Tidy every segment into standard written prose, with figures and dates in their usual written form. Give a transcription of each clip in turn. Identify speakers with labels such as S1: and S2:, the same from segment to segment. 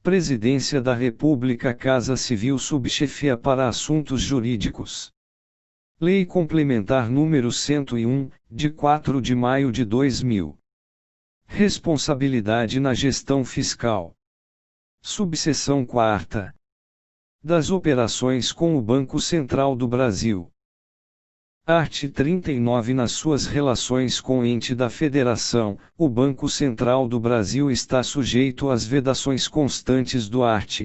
S1: Presidência da República, Casa Civil, Subchefia para Assuntos Jurídicos. Lei Complementar número 101, de 4 de maio de 2000. Responsabilidade na gestão fiscal. Subseção 4ª. Das operações com o Banco Central do Brasil. Art. 39. Nas suas relações com o ente da Federação, o Banco Central do Brasil está sujeito às vedações constantes do art.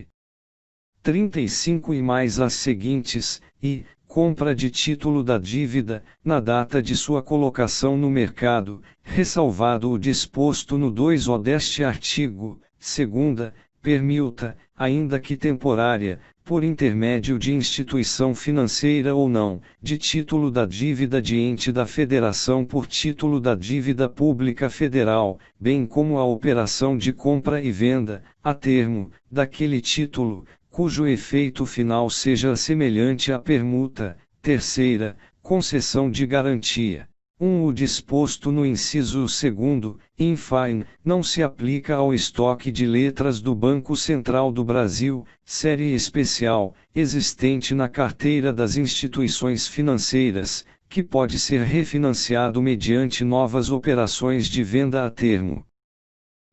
S1: 35 e mais as seguintes, e, compra de título da dívida, na data de sua colocação no mercado, ressalvado o disposto no 2-o deste artigo, segunda, permuta, ainda que temporária, por intermédio de instituição financeira ou não, de título da dívida de ente da Federação por título da dívida pública federal, bem como a operação de compra e venda, a termo, daquele título, cujo efeito final seja semelhante à permuta. Terceira, concessão de garantia. O disposto no inciso 2º, in fine, não se aplica ao estoque de letras do Banco Central do Brasil, série especial, existente na carteira das instituições financeiras, que pode ser refinanciado mediante novas operações de venda a termo.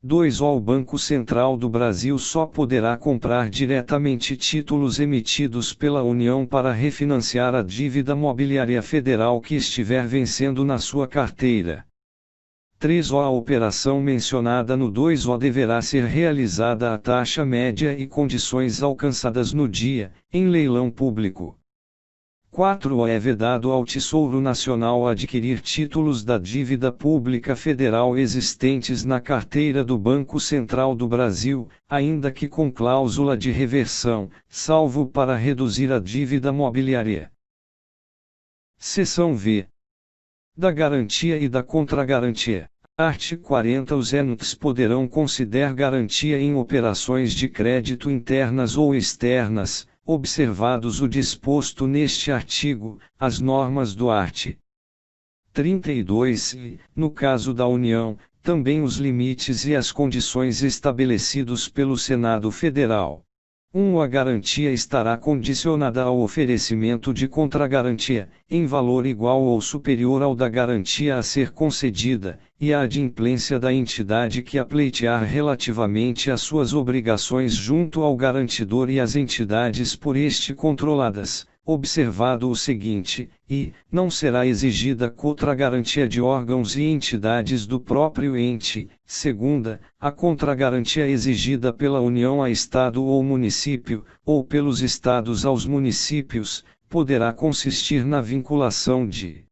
S1: 2. O Banco Central do Brasil só poderá comprar diretamente títulos emitidos pela União para refinanciar a dívida mobiliária federal que estiver vencendo na sua carteira. 3. A operação mencionada no 2-o deverá ser realizada à taxa média e condições alcançadas no dia, em leilão público. 4. É vedado ao Tesouro Nacional adquirir títulos da dívida pública federal existentes na carteira do Banco Central do Brasil, ainda que com cláusula de reversão, salvo para reduzir a dívida mobiliária. Seção V. Da garantia e da contragarantia. Art. 40. Os ENUCs poderão conceder garantia em operações de crédito internas ou externas, observados o disposto neste artigo, as normas do art. 32 e, no caso da União, também os limites e as condições estabelecidos pelo Senado Federal. A garantia estará condicionada ao oferecimento de contragarantia, em valor igual ou superior ao da garantia a ser concedida, e à adimplência da entidade que a pleitear relativamente às suas obrigações junto ao garantidor e às entidades por este controladas, observado o seguinte, e, não será exigida contragarantia de órgãos e entidades do próprio ente. Segunda, a contragarantia exigida pela União a Estado ou município, ou pelos Estados aos municípios, poderá consistir na vinculação de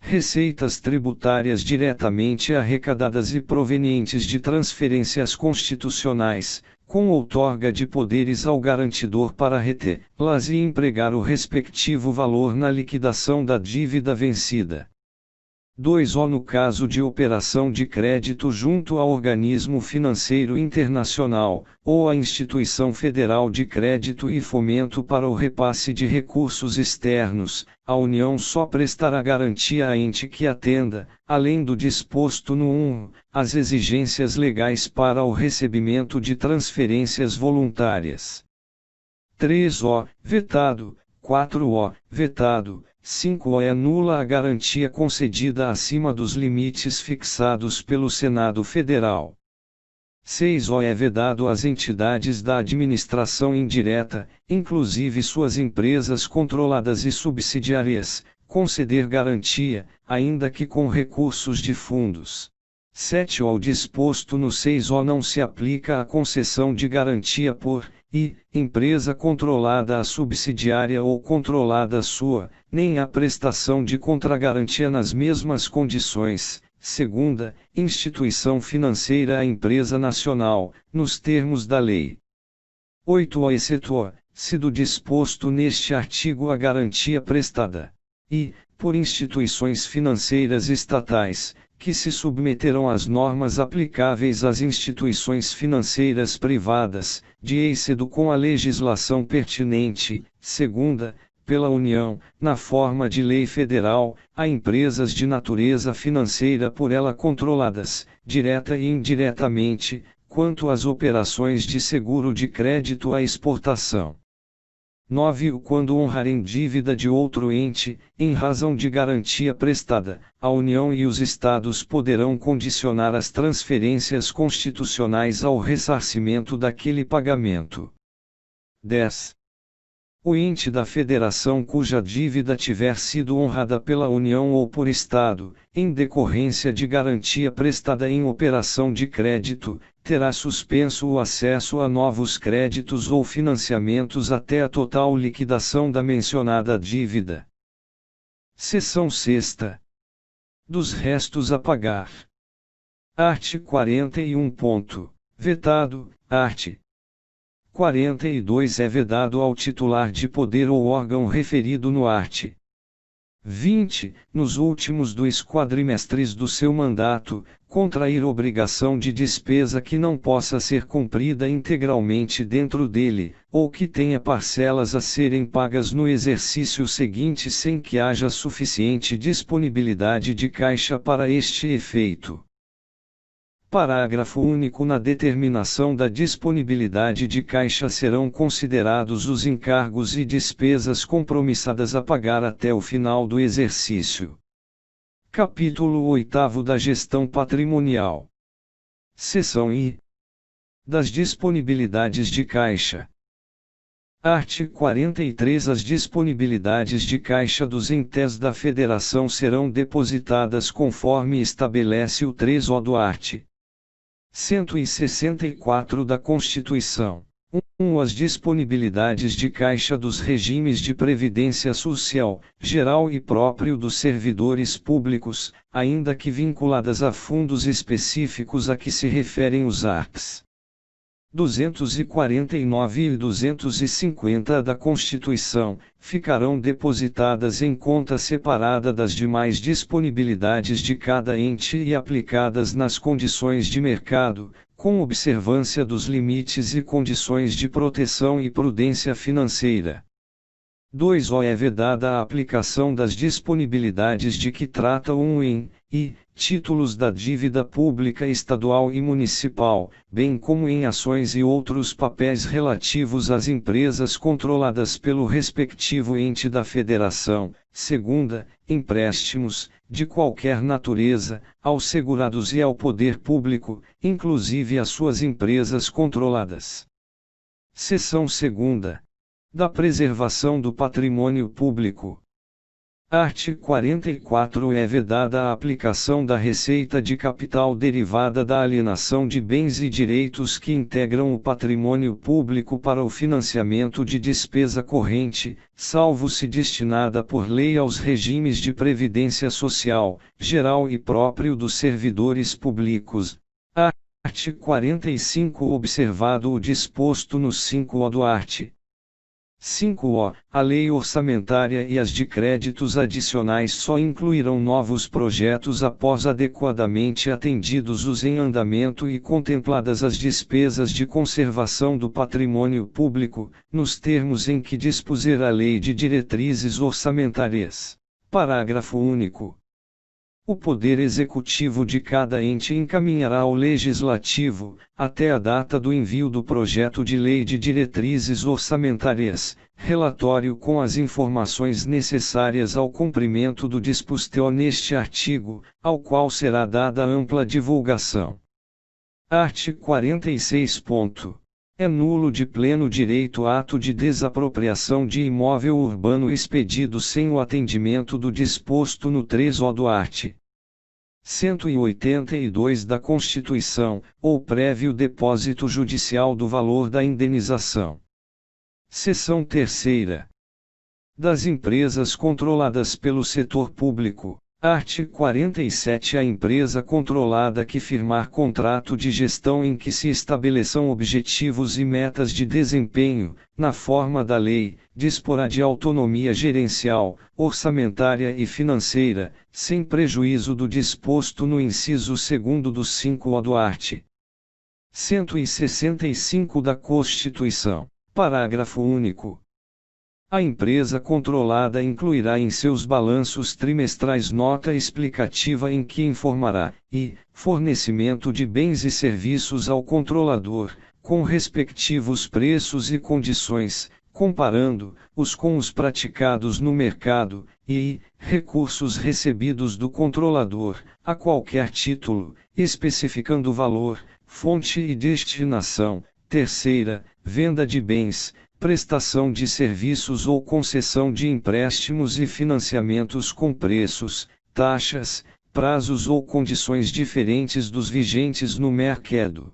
S1: receitas tributárias diretamente arrecadadas e provenientes de transferências constitucionais, com outorga de poderes ao garantidor para retê-las e empregar o respectivo valor na liquidação da dívida vencida. 2. No caso de operação de crédito junto a organismo financeiro internacional, ou a instituição federal de crédito e fomento para o repasse de recursos externos, a União só prestará garantia a ente que atenda, além do disposto no 1, as exigências legais para o recebimento de transferências voluntárias. 3. Vetado. 4. Vetado. 5. É nula a garantia concedida acima dos limites fixados pelo Senado Federal. 6. É vedado às entidades da administração indireta, inclusive suas empresas controladas e subsidiárias, conceder garantia, ainda que com recursos de fundos. 7. O disposto no 6. Não se aplica a concessão de garantia por empresa controlada a subsidiária ou controlada sua, nem a prestação de contragarantia nas mesmas condições. Segunda, instituição financeira a empresa nacional, nos termos da lei. 8. Exceto, se do disposto neste artigo a garantia prestada por instituições financeiras estatais, que se submeterão às normas aplicáveis às instituições financeiras privadas, de acordo com a legislação pertinente. Segunda, pela União, na forma de lei federal, a empresas de natureza financeira por ela controladas, direta e indiretamente, quanto às operações de seguro de crédito à exportação. 9. Quando honrarem dívida de outro ente, em razão de garantia prestada, a União e os Estados poderão condicionar as transferências constitucionais ao ressarcimento daquele pagamento. 10. O ente da federação cuja dívida tiver sido honrada pela União ou por Estado, em decorrência de garantia prestada em operação de crédito, terá suspenso o acesso a novos créditos ou financiamentos até a total liquidação da mencionada dívida. Seção 6ª. Dos restos a pagar. Art. 41. Vetado. Art. 42 é vedado ao titular de poder ou órgão referido no art. 20, nos últimos 2 quadrimestres do seu mandato, contrair obrigação de despesa que não possa ser cumprida integralmente dentro dele, ou que tenha parcelas a serem pagas no exercício seguinte sem que haja suficiente disponibilidade de caixa para este efeito. Parágrafo único. Na determinação da disponibilidade de caixa serão considerados os encargos e despesas compromissadas a pagar até o final do exercício. Capítulo 8º da Gestão Patrimonial. Seção I. Das disponibilidades de caixa. Art. 43. As disponibilidades de caixa dos entes da Federação serão depositadas conforme estabelece o 3O do art. 164 da Constituição. 1. As disponibilidades de caixa dos regimes de previdência social, geral e próprio dos servidores públicos, ainda que vinculadas a fundos específicos a que se referem os arts. 249 e 250 da Constituição, ficarão depositadas em conta separada das demais disponibilidades de cada ente e aplicadas nas condições de mercado, com observância dos limites e condições de proteção e prudência financeira. 2. É vedada a aplicação das disponibilidades de que trata e títulos da dívida pública estadual e municipal, bem como em ações e outros papéis relativos às empresas controladas pelo respectivo ente da federação. 2. Empréstimos, de qualquer natureza, aos segurados e ao poder público, inclusive às suas empresas controladas. Seção 2ª. Da preservação do patrimônio público. Art. 44. É vedada a aplicação da receita de capital derivada da alienação de bens e direitos que integram o patrimônio público para o financiamento de despesa corrente, salvo se destinada por lei aos regimes de previdência social, geral e próprio dos servidores públicos. Art. 45. Observado o disposto no 5O do art. 5O, a lei orçamentária e as de créditos adicionais só incluirão novos projetos após adequadamente atendidos os em andamento e contempladas as despesas de conservação do patrimônio público, nos termos em que dispuser a Lei de Diretrizes Orçamentárias. Parágrafo único. O Poder Executivo de cada ente encaminhará ao Legislativo, até a data do envio do projeto de Lei de Diretrizes Orçamentárias, relatório com as informações necessárias ao cumprimento do disposto neste artigo, ao qual será dada ampla divulgação. Art. 46. É nulo de pleno direito ato de desapropriação de imóvel urbano expedido sem o atendimento do disposto no 3O do art. 182 da Constituição, ou prévio depósito judicial do valor da indenização. Seção 3ª. Das empresas controladas pelo setor público. Art. 47. A empresa controlada que firmar contrato de gestão em que se estabeleçam objetivos e metas de desempenho, na forma da lei, disporá de autonomia gerencial, orçamentária e financeira, sem prejuízo do disposto no inciso 2º do 5O do art. 165 da Constituição. Parágrafo único. A empresa controlada incluirá em seus balanços trimestrais nota explicativa em que informará, e, fornecimento de bens e serviços ao controlador, com respectivos preços e condições, comparando-os com os praticados no mercado, e, recursos recebidos do controlador, a qualquer título, especificando valor, fonte e destinação. Terceira, venda de bens, prestação de serviços ou concessão de empréstimos e financiamentos com preços, taxas, prazos ou condições diferentes dos vigentes no mercado.